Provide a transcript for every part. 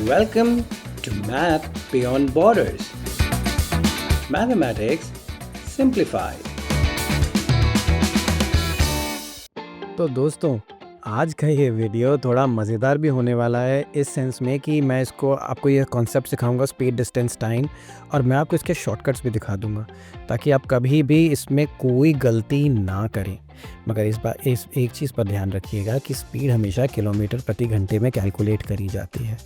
Welcome to Math Beyond Borders. Mathematics Simplified. तो दोस्तों, आज का ये वीडियो थोड़ा मज़ेदार भी होने वाला है इस सेंस में कि मैं इसको आपको ये कॉन्सेप्ट सिखाऊंगा स्पीड, डिस्टेंस, टाइम, और मैं आपको इसके शॉर्टकट्स भी दिखा दूंगा ताकि आप कभी भी इसमें कोई गलती ना करें। मगर इस एक चीज़ पर ध्यान रखिएगा कि स्पीड हमेशा किलोमीटर प्रति घंटे में कैलकुलेट करी जाती है।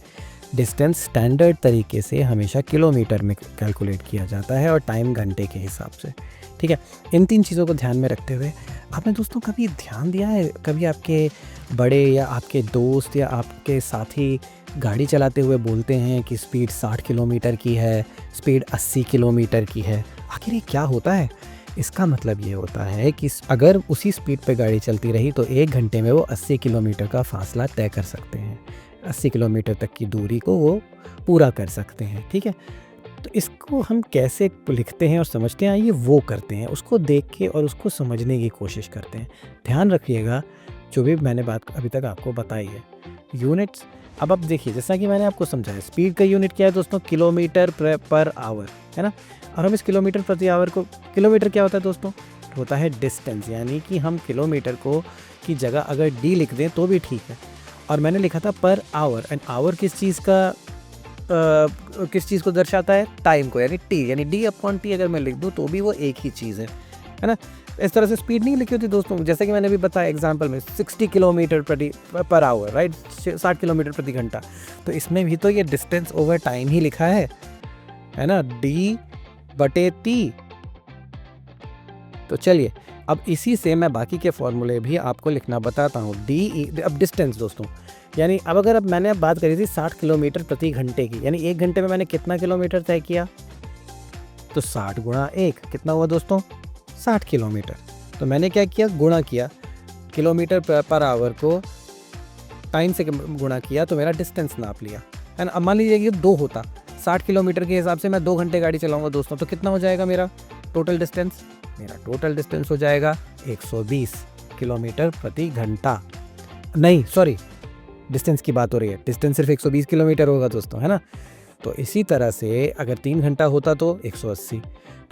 डिस्टेंस स्टैंडर्ड तरीके से हमेशा किलोमीटर में कैलकुलेट किया जाता है और टाइम घंटे के हिसाब से। ठीक है, इन तीन चीज़ों को ध्यान में रखते हुए आपने दोस्तों कभी ध्यान दिया है, कभी आपके बड़े या आपके दोस्त या आपके साथी गाड़ी चलाते हुए बोलते हैं कि स्पीड 60 किलोमीटर की है, स्पीड 80 किलोमीटर की है। आखिर ये क्या होता है? इसका मतलब ये होता है कि अगर उसी स्पीड पे गाड़ी चलती रही तो 1 घंटे में वो 80 किलोमीटर का फासला तय कर सकते हैं, 80 किलोमीटर तक की दूरी को वो पूरा कर सकते हैं। ठीक है, तो इसको हम कैसे लिखते हैं और समझते हैं, ये वो करते हैं, उसको देख के और उसको समझने की कोशिश करते हैं। ध्यान रखिएगा जो भी मैंने बात अभी तक आपको बताई है, यूनिट्स। अब आप देखिए, जैसा कि मैंने आपको समझाया, स्पीड का यूनिट क्या है दोस्तों? किलोमीटर पर आवर, है ना। और हम इस किलोमीटर प्रति आवर को, किलोमीटर क्या होता है दोस्तों? होता है डिस्टेंस, यानी कि हम किलोमीटर को की जगह अगर डी लिख दें तो भी ठीक है। और मैंने लिखा था पर आवर, एंड आवर किस चीज़ को दर्शाता है? टाइम को, यानी टी, यानी डी अपॉन टी अगर मैं लिख दूँ तो भी वो एक ही चीज़ है ना। इस तरह से स्पीड नहीं लिखी होती दोस्तों, जैसे कि मैंने अभी बताया एग्जांपल में 60 kilometre per hour, right, 60 kilometre प्रति घंटा। तो इसमें भी तो ये डिस्टेंस ओवर टाइम ही लिखा है ना, डी बटे टी। तो चलिए अब इसी से मैं बाकी के फॉर्मूले भी आपको लिखना बताता हूँ। अब डिस्टेंस दोस्तों, यानी अब मैंने बात करी थी 60 किलोमीटर प्रति घंटे की, यानी 1 घंटे में मैंने कितना किलोमीटर तय किया? तो 60 गुणा 1 कितना हुआ दोस्तों? 60 किलोमीटर। तो मैंने क्या किया? गुणा किया, किलोमीटर पर आवर को टाइम से गुणा किया तो मेरा डिस्टेंस नाप लिया, है ना। अब मान लीजिए कि 2 होता, 60 किलोमीटर के हिसाब से मैं 2 घंटे गाड़ी चलाऊंगा दोस्तों, तो कितना हो जाएगा मेरा टोटल डिस्टेंस? मेरा टोटल डिस्टेंस हो जाएगा 120 किलोमीटर प्रति घंटा। नहीं, सॉरी, डिस्टेंस की बात हो रही है, डिस्टेंस सिर्फ 120 किलोमीटर होगा दोस्तों, है ना। तो इसी तरह से अगर 3 घंटा होता तो 180।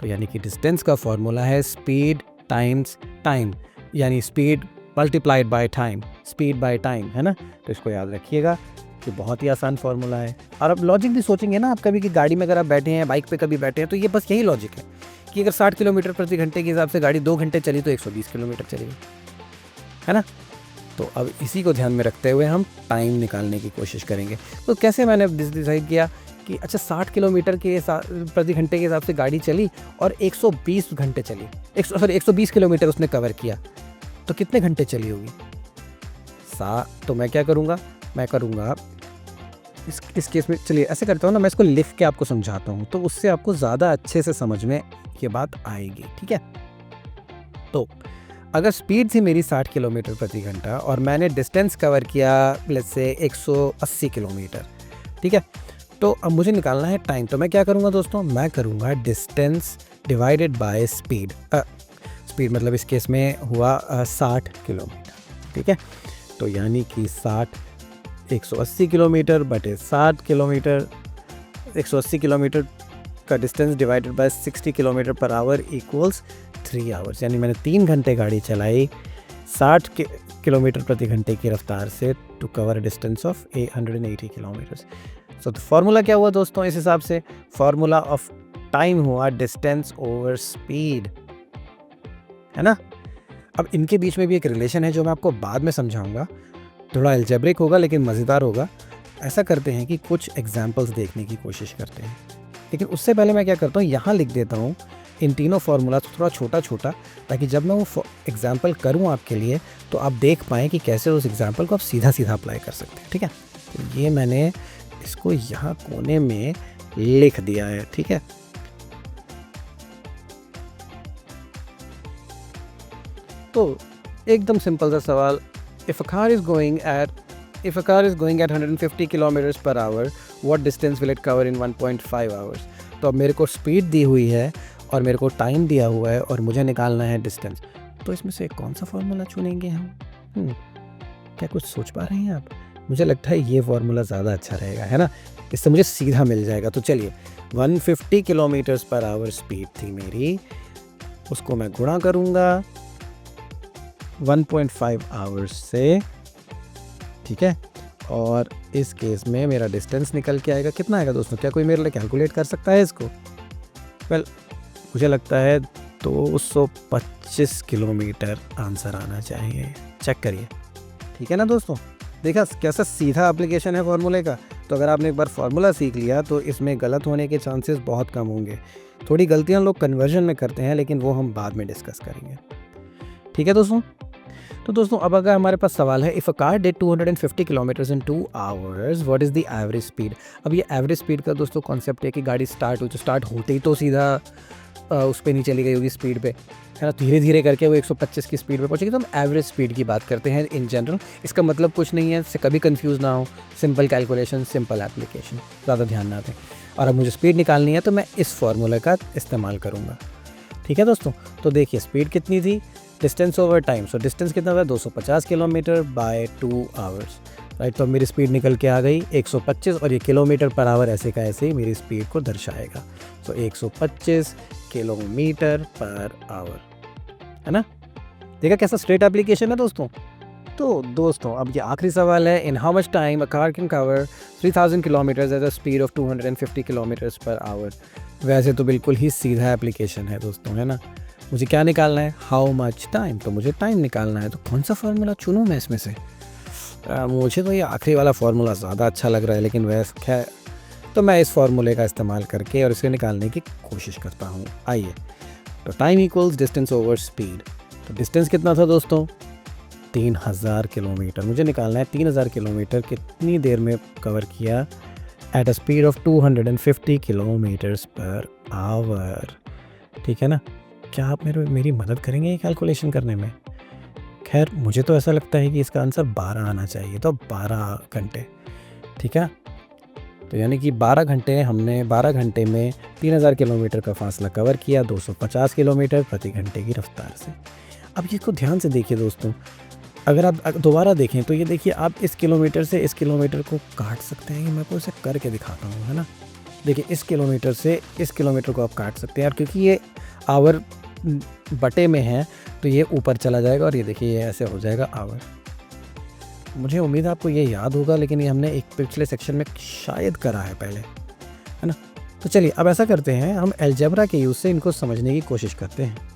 तो यानी कि डिस्टेंस का फॉर्मूला है स्पीड टाइम्स टाइम, यानी speed multiplied by time, speed by time, है ना। तो इसको याद रखिएगा कि बहुत ही आसान फार्मूला है। और अब लॉजिक भी सोचेंगे ना आप कभी, कि गाड़ी में अगर आप बैठे हैं, बाइक पे कभी बैठे हैं, तो ये बस यही लॉजिक है कि अगर 60 किलोमीटर प्रति घंटे के हिसाब से गाड़ी 2 घंटे चली तो 120 किलोमीटर चलेगी, है ना। तो अब इसी को ध्यान में रखते हुए हम टाइम निकालने की कोशिश करेंगे। तो कैसे मैंने डिसाइड किया कि अच्छा 60 किलोमीटर के प्रति घंटे के हिसाब से गाड़ी चली और 120 घंटे चली, 120 किलोमीटर उसने कवर किया, तो कितने घंटे चली होगी? तो मैं क्या करूँगा, मैं करूँगा इस केस में, चलिए ऐसे करता हूँ ना, मैं इसको लिख के आपको समझाता हूँ, तो उससे आपको ज़्यादा अच्छे से समझ में ये बात आएगी। ठीक है, तो अगर स्पीड थी मेरी 60 किलोमीटर प्रति घंटा और मैंने डिस्टेंस कवर किया लेट्स से 180 किलोमीटर, ठीक है, तो अब मुझे निकालना है टाइम। तो मैं क्या करूँगा दोस्तों? मैं करूँगा distance divided by speed. Speed मतलब इस केस में हुआ 60 किलोमीटर, ठीक है। तो यानी कि 180 किलोमीटर बटे 60 किलोमीटर, 180 किलोमीटर का distance divided by 60 kilometre per hour equals 3 hours. यानी मैंने 3 घंटे गाड़ी चलाई 60 किलोमीटर प्रति घंटे की रफ्तार से to cover distance of 180 kilometers. So तो फार्मूला क्या हुआ दोस्तों? इस हिसाब से फार्मूला ऑफ टाइम हुआ डिस्टेंस ओवर स्पीड, है ना। अब इनके बीच में भी एक रिलेशन है जो मैं आपको बाद में समझाऊंगा, थोड़ा अलजेब्रिक होगा लेकिन मज़ेदार होगा। ऐसा करते हैं कि कुछ एग्जाम्पल्स देखने की कोशिश करते हैं, लेकिन उससे पहले मैं क्या करता हूँ, यहाँ लिख देता हूँ इन तीनों फार्मूला थोड़ा छोटा छोटा, ताकि जब मैं वो एग्जाम्पल करूँ आपके लिए तो आप देख पाएँ कि कैसे उस एग्जाम्पल को आप सीधा सीधा अप्लाई कर सकते हैं। ठीक है, तो ये मैंने इसको यहाँ कोने में लिख दिया है, ठीक है। तो एकदम सिंपल सा सवाल, if a car is going at 150 kilometers per hour, what distance will it cover in 1.5 hours? तो अब मेरे को स्पीड दी हुई है और मेरे को टाइम दिया हुआ है और मुझे निकालना है डिस्टेंस। तो इसमें से कौन सा फॉर्मूला चुनेंगे हम? क्या कुछ सोच पा रहे हैं आप? मुझे लगता है ये फार्मूला ज़्यादा अच्छा रहेगा, है ना, इससे मुझे सीधा मिल जाएगा। तो चलिए 150 किलोमीटर्स पर आवर स्पीड थी मेरी, उसको मैं गुणा करूँगा 1.5 आवर्स से, ठीक है, और इस केस में मेरा डिस्टेंस निकल के आएगा, कितना आएगा दोस्तों, क्या कोई मेरे लिए कैलकुलेट कर सकता है इसको? वेल मुझे लगता है 225 किलोमीटर आंसर आना चाहिए। चेक करिए, ठीक है ना दोस्तों, देखा कैसा सीधा एप्लीकेशन है फार्मूले का। तो अगर आपने एक बार फार्मूला सीख लिया तो इसमें गलत होने के चांसेस बहुत कम होंगे। थोड़ी गलतियां लोग कन्वर्जन में करते हैं, लेकिन वो हम बाद में डिस्कस करेंगे, ठीक है दोस्तों। तो दोस्तों अब अगर हमारे पास सवाल है, if a car did 250 kilometres in 2 hours what is the average speed. अब ये एवरेज स्पीड का दोस्तों कॉन्सेप्ट है कि गाड़ी स्टार्ट होते ही तो सीधा उस पर नहीं चली गई होगी स्पीड पे, है ना, धीरे धीरे करके वो 125 की स्पीड पे पहुंचेगी। तो हम एवरेज स्पीड की बात करते हैं इन जनरल। इसका मतलब कुछ नहीं है, इससे कभी कंफ्यूज ना हो, सिंपल कैलकुलेशन, सिंपल एप्लीकेशन, ज़्यादा ध्यान ना दें। और अब मुझे स्पीड निकालनी है तो मैं इस फार्मूले का इस्तेमाल करूँगा, ठीक है दोस्तों। तो देखिए स्पीड कितनी थी, distance over time, so distance कितना था 250 किलोमीटर बाय 2 आवर्स, राइट। तो मेरी स्पीड निकल के आ गई 125, और ये किलोमीटर पर आवर ऐसे का ऐसे ही मेरी स्पीड को दर्शाएगा। सो 125 किलोमीटर पर आवर, है ना। देखा कैसा स्ट्रेट एप्लीकेशन है दोस्तों। तो दोस्तों अब ये आखिरी सवाल है, in how much time a car can cover 3000 kilometres at a speed of 250 kilometres per hour. वैसे तो बिल्कुल ही सीधा एप्लीकेशन है दोस्तों, है ना। मुझे क्या निकालना है, हाउ मच टाइम, तो मुझे टाइम निकालना है। तो कौन सा फार्मूला चुनूँ मैं इसमें से? मुझे तो ये आखिरी वाला फार्मूला ज़्यादा अच्छा लग रहा है, लेकिन वैसे खैर तो मैं इस फार्मूले का इस्तेमाल करके और इसे निकालने की कोशिश करता हूँ। आइए, तो time equals distance over speed. तो डिस्टेंस कितना था दोस्तों, 3000 किलोमीटर। मुझे निकालना है 3000 किलोमीटर कितनी देर में कवर किया at a speed of 250 kilometres per hour, ठीक है ना। क्या आप मेरी मदद करेंगे ये कैलकुलेशन करने में? खैर मुझे तो ऐसा लगता है कि इसका आंसर 12 आना चाहिए, तो 12 घंटे, ठीक है। तो यानी कि 12 घंटे में 3000 किलोमीटर का फासला कवर किया 250 किलोमीटर प्रति घंटे की रफ्तार से। अब इसको ध्यान से देखिए दोस्तों, अगर आप दोबारा देखें तो ये देखिए, आप इस किलोमीटर से इस किलोमीटर को काट सकते हैं। मैं आपको इसे करके दिखाता हूँ, है ना। देखिए इस किलोमीटर से इस किलोमीटर को आप काट सकते हैं, और क्योंकि ये आवर बटे में है तो ये ऊपर चला जाएगा, और ये देखिए ये ऐसे हो जाएगा आवर। मुझे उम्मीद है आपको ये याद होगा, लेकिन ये हमने एक पिछले सेक्शन में शायद करा है पहले, है ना। तो चलिए अब ऐसा करते हैं, हम अलजेब्रा के यूज़ से इनको समझने की कोशिश करते हैं।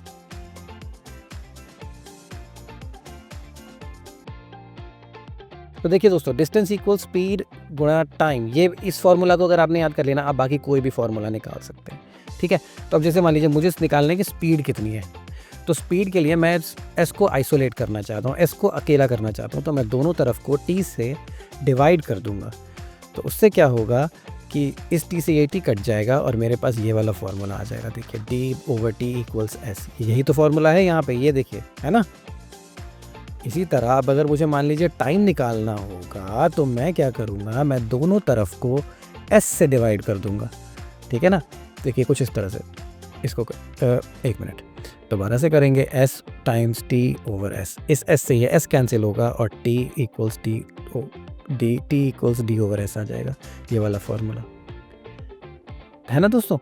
तो देखिए दोस्तों, डिस्टेंस इक्वल स्पीड गुणा टाइम, ये इस फार्मूला को अगर आपने याद कर लेना, आप बाकी कोई भी फार्मूला निकाल सकते हैं, ठीक है। तो अब जैसे मान लीजिए मुझे निकालने की स्पीड कितनी है, तो स्पीड के लिए मैं एस को आइसोलेट करना चाहता हूँ, एस को अकेला करना चाहता हूँ, तो मैं दोनों तरफ को टी से डिवाइड कर दूंगा। तो उससे क्या होगा कि इस टी से ये टी कट जाएगा और मेरे पास ये वाला फार्मूला आ जाएगा। देखिए D over T equals S, यही तो फार्मूला है यहाँ पे, ये देखिए, है ना। इसी तरह अब अगर मुझे मान लीजिए टाइम निकालना होगा, तो मैं क्या करूँगा, मैं दोनों तरफ को एस से डिवाइड कर दूंगा, ठीक है ना। देखिए कुछ इस तरह से, इसको एक मिनट दोबारा से करेंगे, s times t over s, इस एस से ये एस कैंसिल होगा और t equals t equals d over s आ जाएगा, ये वाला फार्मूला, है ना दोस्तों।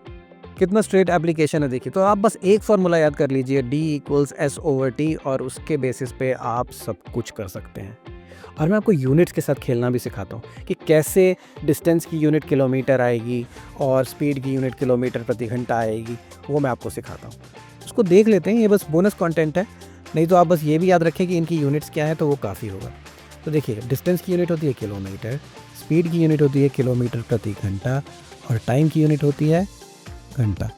कितना स्ट्रेट एप्लीकेशन है देखिए। तो आप बस एक फार्मूला याद कर लीजिए, D equals S over T, और उसके बेसिस पे आप सब कुछ कर सकते हैं। और मैं आपको यूनिट्स के साथ खेलना भी सिखाता हूँ कि कैसे डिस्टेंस की यूनिट किलोमीटर आएगी और स्पीड की यूनिट किलोमीटर प्रति घंटा आएगी, वो मैं आपको सिखाता हूँ। उसको देख लेते हैं, ये बस बोनस कंटेंट है, नहीं तो आप बस ये भी याद रखें कि इनकी यूनिट्स क्या है, तो वो काफ़ी होगा। तो देखिए डिस्टेंस की यूनिट होती है किलोमीटर, स्पीड की यूनिट होती है किलोमीटर प्रति घंटा, और टाइम की यूनिट होती है घंटा।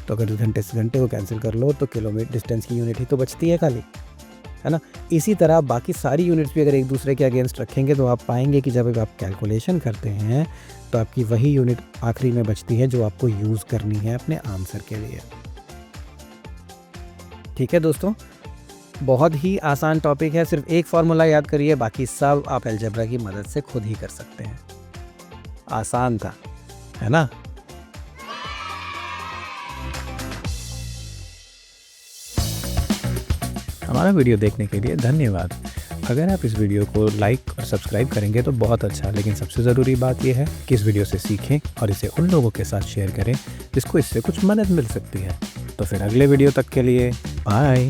तो अगर घंटे से घंटे को कैंसिल कर लो तो किलोमीटर डिस्टेंस की यूनिट ही तो बचती है खाली, है ना। इसी तरह बाकी सारी यूनिट्स भी अगर एक दूसरे के अगेंस्ट रखेंगे तो आप पाएंगे कि जब आप कैलकुलेशन करते हैं तो आपकी वही यूनिट आखिरी में बचती है जो आपको यूज़ करनी है अपने आंसर के लिए। ठीक है दोस्तों, बहुत ही आसान टॉपिक है, सिर्फ एक फार्मूला याद करिए, बाकी सब आप अलजेब्रा की मदद से खुद ही कर सकते हैं। आसान था, है ना। हमारा वीडियो देखने के लिए धन्यवाद। अगर आप इस वीडियो को लाइक और सब्सक्राइब करेंगे तो बहुत अच्छा, लेकिन सबसे ज़रूरी बात यह है कि इस वीडियो से सीखें और इसे उन लोगों के साथ शेयर करें जिसको इससे कुछ मदद मिल सकती है। तो फिर अगले वीडियो तक के लिए बाय।